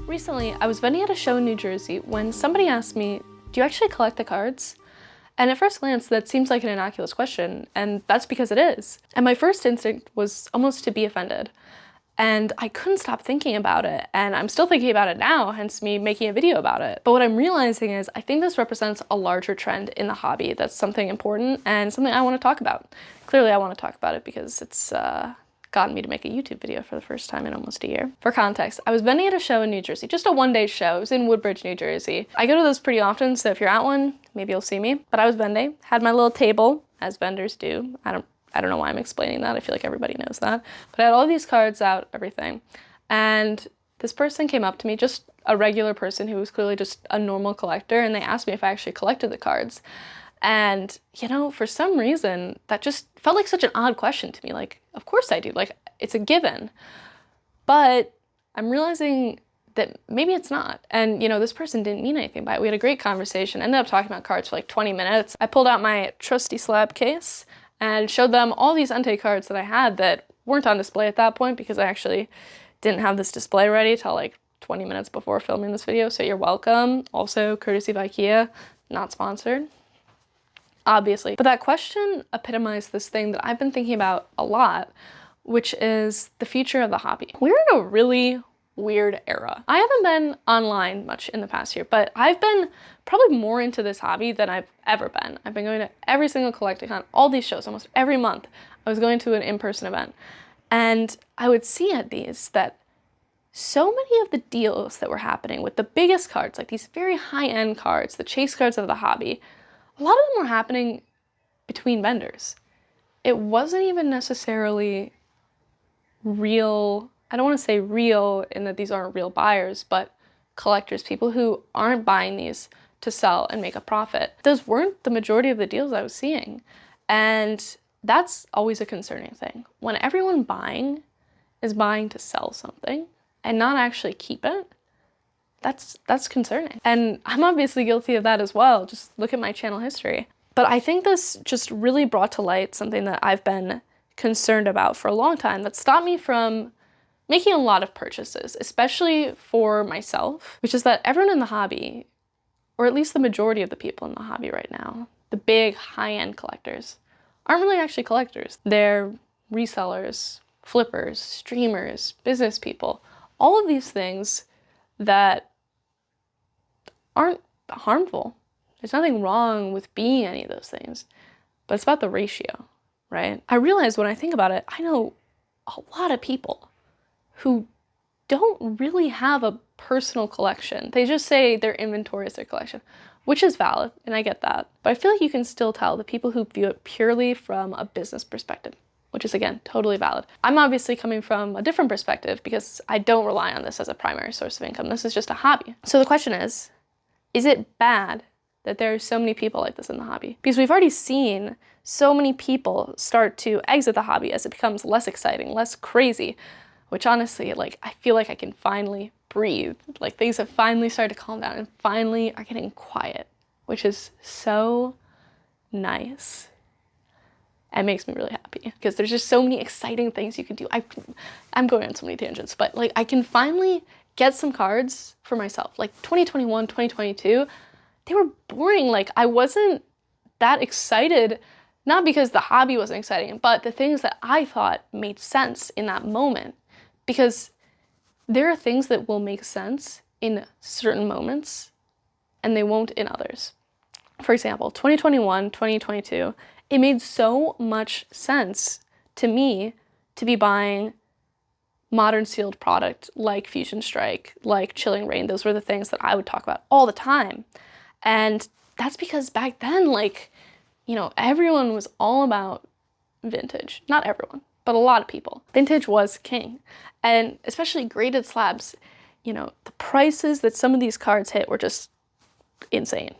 Recently, I was vending at a show in New Jersey when somebody asked me, "Do you actually collect the cards?" And at first glance, that seems like an innocuous question, and that's because it is. And my first instinct was almost to be offended. And I couldn't stop thinking about it, and I'm still thinking about it now, hence me making a video about it. But what I'm realizing is I think this represents a larger trend in the hobby that's something important and something I want to talk about. Clearly, I want to talk about it because it's gotten me to make a YouTube video for the first time in almost a year. For context, I was vending at a show in New Jersey, just a one-day show. It was in Woodbridge, New Jersey. I go to those pretty often, so if you're at one, maybe you'll see me. But I was vending, had my little table, as vendors do. I don't know why I'm explaining that. I feel like everybody knows that. But I had all these cards out, everything. And this person came up to me, just a regular person who was clearly just a normal collector, and they asked me if I actually collected the cards. And, you know, for some reason, that just felt like such an odd question to me. Like, of course I do. Like, it's a given. But I'm realizing that maybe it's not. And, you know, this person didn't mean anything by it. We had a great conversation, ended up talking about cards for like 20 minutes. I pulled out my trusty slab case and showed them all these Entei cards that I had that weren't on display at that point because I actually didn't have this display ready till like 20 minutes before filming this video, so you're welcome. Also, courtesy of IKEA, not sponsored, obviously. But that question epitomized this thing that I've been thinking about a lot, which is the future of the hobby. We're in a really weird era. I haven't been online much in the past year, but I've been probably more into this hobby than I've ever been. I've been going to every single Collecticon, all these shows, almost every month. I was going to an in-person event, and I would see at these that so many of the deals that were happening with the biggest cards, like these very high-end cards, the chase cards of the hobby, a lot of them were happening between vendors. It wasn't even necessarily real, I don't want to say real in that these aren't real buyers, but collectors, people who aren't buying these to sell and make a profit. Those weren't the majority of the deals I was seeing. And that's always a concerning thing. When everyone buying is buying to sell something and not actually keep it, that's concerning. And I'm obviously guilty of that as well. Just look at my channel history. But I think this just really brought to light something that I've been concerned about for a long time that stopped me from making a lot of purchases, especially for myself, which is that everyone in the hobby, or at least the majority of the people in the hobby right now, the big high-end collectors, aren't really actually collectors. They're resellers, flippers, streamers, business people, all of these things that aren't harmful. There's nothing wrong with being any of those things, but it's about the ratio, right? I realize when I think about it, I know a lot of people who don't really have a personal collection. They just say their inventory is their collection, which is valid, and I get that. But I feel like you can still tell the people who view it purely from a business perspective, which is, again, totally valid. I'm obviously coming from a different perspective because I don't rely on this as a primary source of income. This is just a hobby. So the question is it bad that there are so many people like this in the hobby? Because we've already seen so many people start to exit the hobby as it becomes less exciting, less crazy, which honestly, like, I feel like I can finally breathe. Like, things have finally started to calm down and finally are getting quiet, which is so nice. It makes me really happy because there's just so many exciting things you can do. I'm going on so many tangents, but like, I can finally get some cards for myself. Like 2021, 2022, they were boring. Like, I wasn't that excited, not because the hobby wasn't exciting, but the things that I thought made sense in that moment. Because there are things that will make sense in certain moments and they won't in others. For example, 2021, 2022, it made so much sense to me to be buying modern sealed product like Fusion Strike, like Chilling Reign. Those were the things that I would talk about all the time. And that's because back then, like, you know, everyone was all about vintage. Not everyone, but a lot of people. Vintage was king. And especially graded slabs, you know, the prices that some of these cards hit were just insane.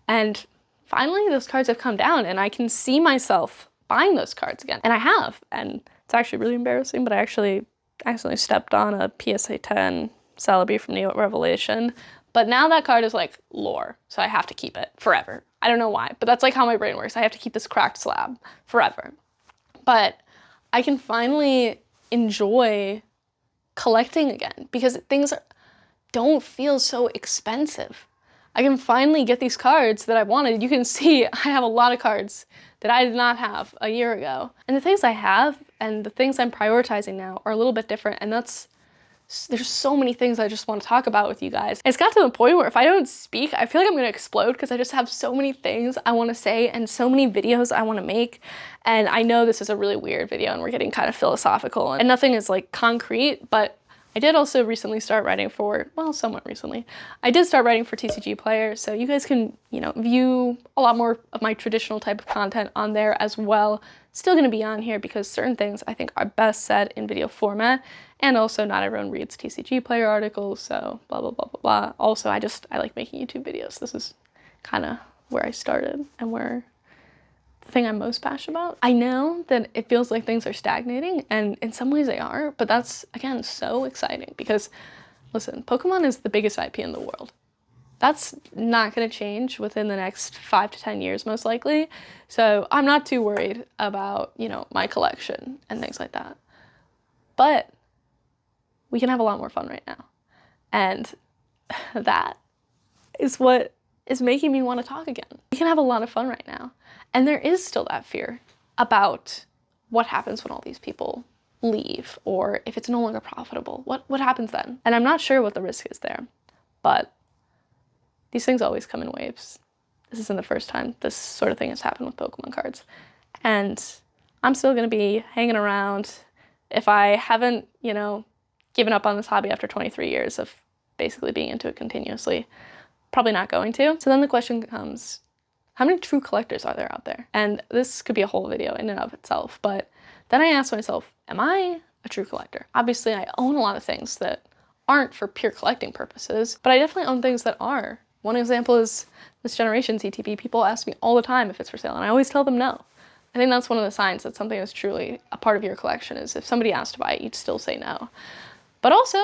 And finally, those cards have come down and I can see myself buying those cards again. And I have, and it's actually really embarrassing, but I actually accidentally stepped on a PSA 10 Celebi from Neo Revelation. But now that card is like lore, so I have to keep it forever. I don't know why, but that's like how my brain works. I have to keep this cracked slab forever. But I can finally enjoy collecting again because things are, don't feel so expensive. I can finally get these cards that I wanted. You can see I have a lot of cards that I did not have a year ago. And the things I have and the things I'm prioritizing now are a little bit different, and there's so many things I just want to talk about with you guys. It's got to the point where if I don't speak, I feel like I'm gonna explode because I just have so many things I want to say and so many videos I want to make. And I know this is a really weird video and we're getting kind of philosophical and nothing is like concrete, but I did also recently start writing for, well, somewhat recently. I did start writing for TCG Player, so you guys can, view a lot more of my traditional type of content on there as well. Still gonna be on here because certain things I think are best said in video format, and also not everyone reads TCG Player articles, so blah, blah, blah, blah, blah. Also, I like making YouTube videos. This is kind of where I started and where the thing I'm most passionate about. I know that it feels like things are stagnating, and in some ways they are, but that's, again, so exciting because, listen, Pokemon is the biggest IP in the world. That's not gonna change within the next 5 to 10 years, most likely. So I'm not too worried about, my collection and things like that. But we can have a lot more fun right now. And that is what is making me want to talk again. We can have a lot of fun right now. And there is still that fear about what happens when all these people leave, or if it's no longer profitable, what happens then? And I'm not sure what the risk is there, but these things always come in waves. This isn't the first time this sort of thing has happened with Pokemon cards. And I'm still gonna be hanging around. If I haven't, given up on this hobby after 23 years of basically being into it continuously, probably not going to. So then the question comes, how many true collectors are there out there? And this could be a whole video in and of itself, but then I asked myself, am I a true collector? Obviously, I own a lot of things that aren't for pure collecting purposes, but I definitely own things that are. One example is this generation's ETB. People ask me all the time if it's for sale, and I always tell them no. I think that's one of the signs that something is truly a part of your collection, is if somebody asks to buy it, you'd still say no. But also,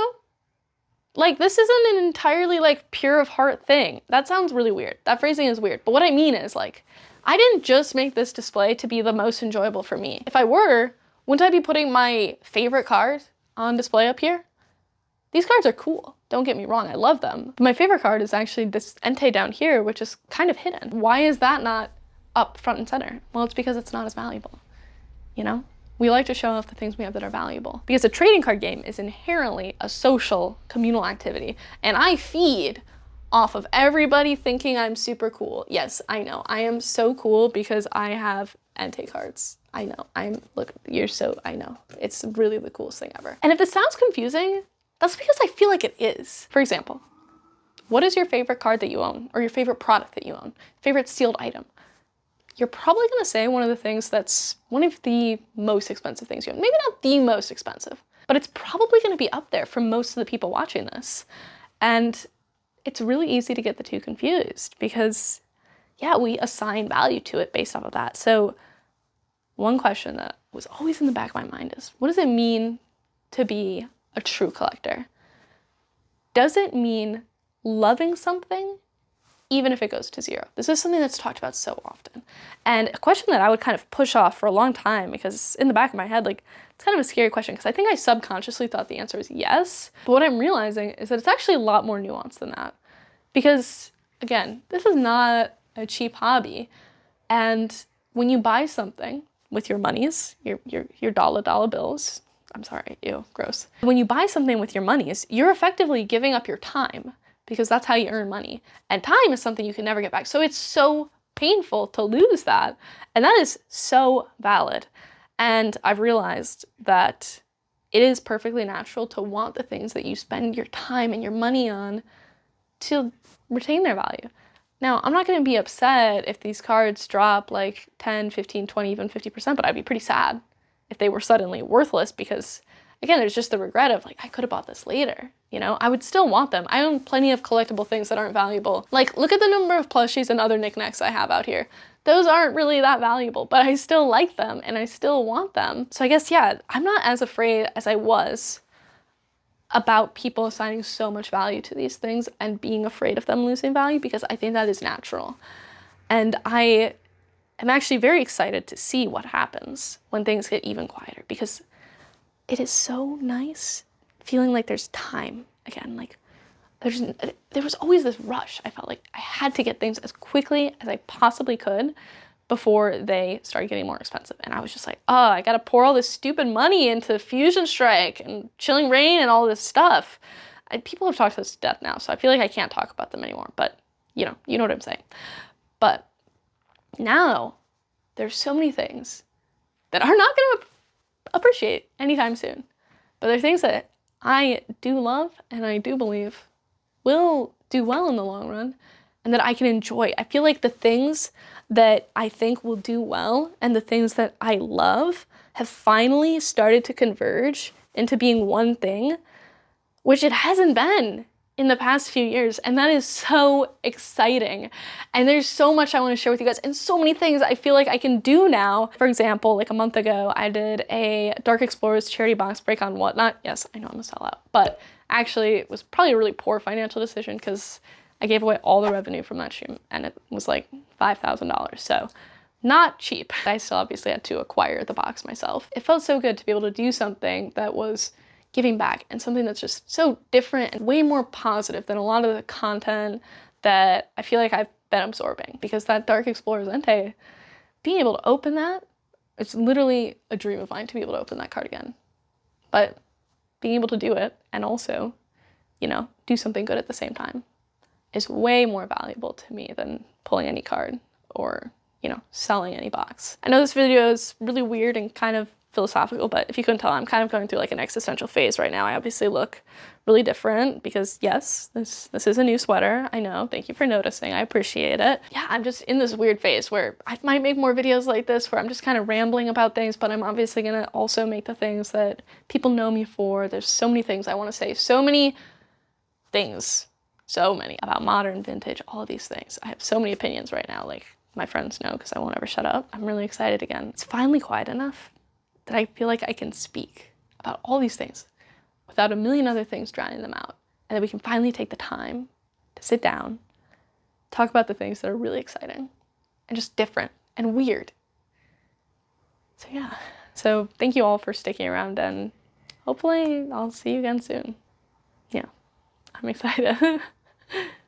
this isn't an entirely, pure of heart thing. That sounds really weird. That phrasing is weird. But what I mean is, I didn't just make this display to be the most enjoyable for me. If I were, wouldn't I be putting my favorite card on display up here? These cards are cool. Don't get me wrong, I love them. But my favorite card is actually this Entei down here, which is kind of hidden. Why is that not up front and center? Well, it's because it's not as valuable, We like to show off the things we have that are valuable. Because a trading card game is inherently a social, communal activity, and I feed off of everybody thinking I'm super cool. Yes, I know, I am so cool because I have Entei cards. I know, I know. It's really the coolest thing ever. And if this sounds confusing, that's because I feel like it is. For example, what is your favorite card that you own, or your favorite product that you own? Favorite sealed item? You're probably gonna say one of the things that's one of the most expensive things you own. Maybe not the most expensive, but it's probably gonna be up there for most of the people watching this. And it's really easy to get the two confused because, yeah, we assign value to it based off of that. So one question that was always in the back of my mind is, what does it mean to be a true collector? Does it mean loving something even if it goes to zero? This is something that's talked about so often. And a question that I would kind of push off for a long time, because in the back of my head, it's kind of a scary question, because I think I subconsciously thought the answer was yes. But what I'm realizing is that it's actually a lot more nuanced than that. Because, again, this is not a cheap hobby. And when you buy something with your monies, your dollar bills, I'm sorry, ew, gross. When you buy something with your monies, you're effectively giving up your time, because that's how you earn money. And time is something you can never get back. So it's so painful to lose that. And that is so valid. And I've realized that it is perfectly natural to want the things that you spend your time and your money on to retain their value. Now, I'm not gonna be upset if these cards drop 10, 15, 20, even 50%, but I'd be pretty sad if they were suddenly worthless, because again, there's just the regret of I could have bought this later, I would still want them. I own plenty of collectible things that aren't valuable. Look at the number of plushies and other knickknacks I have out here. Those aren't really that valuable, but I still like them and I still want them. So I guess, yeah, I'm not as afraid as I was about people assigning so much value to these things and being afraid of them losing value, because I think that is natural. And I am actually very excited to see what happens when things get even quieter, because it is so nice feeling like there's time again, there was always this rush. I felt like I had to get things as quickly as I possibly could before they started getting more expensive. And I was just like, oh, I gotta pour all this stupid money into Fusion Strike and Chilling Reign and all this stuff. People have talked us to death now, so I feel like I can't talk about them anymore, but you know what I'm saying. But now there's so many things that are not gonna appreciate anytime soon. But they're things that I do love and I do believe will do well in the long run and that I can enjoy. I feel like the things that I think will do well and the things that I love have finally started to converge into being one thing, which it hasn't been in the past few years. And that is so exciting. And there's so much I want to share with you guys and so many things I feel like I can do now. For example, like a month ago, I did a Dark Explorers charity box break on Whatnot. Yes, I know I'm a sellout, but actually it was probably a really poor financial decision because I gave away all the revenue from that stream and it was like $5,000. So not cheap. I still obviously had to acquire the box myself. It felt so good to be able to do something that was giving back and something that's just so different and way more positive than a lot of the content that I feel like I've been absorbing. Because that Dark Explorers Entei, being able to open that, it's literally a dream of mine to be able to open that card again. But being able to do it and also, you know, do something good at the same time is way more valuable to me than pulling any card or, you know, selling any box. I know this video is really weird and kind of philosophical, but if you couldn't tell, I'm kind of going through like an existential phase right now. I obviously look really different because yes, this is a new sweater. I know, thank you for noticing, I appreciate it. Yeah, I'm just in this weird phase where I might make more videos like this where I'm just kind of rambling about things, but I'm obviously gonna also make the things that people know me for. There's so many things I want to say, so many things, so many about modern, vintage, all of these things. I have so many opinions right now, like my friends know because I won't ever shut up. I'm really excited again. It's finally quiet enough that I feel like I can speak about all these things without a million other things drowning them out. And that we can finally take the time to sit down, talk about the things that are really exciting and just different and weird. So yeah, so thank you all for sticking around and hopefully I'll see you again soon. Yeah, I'm excited.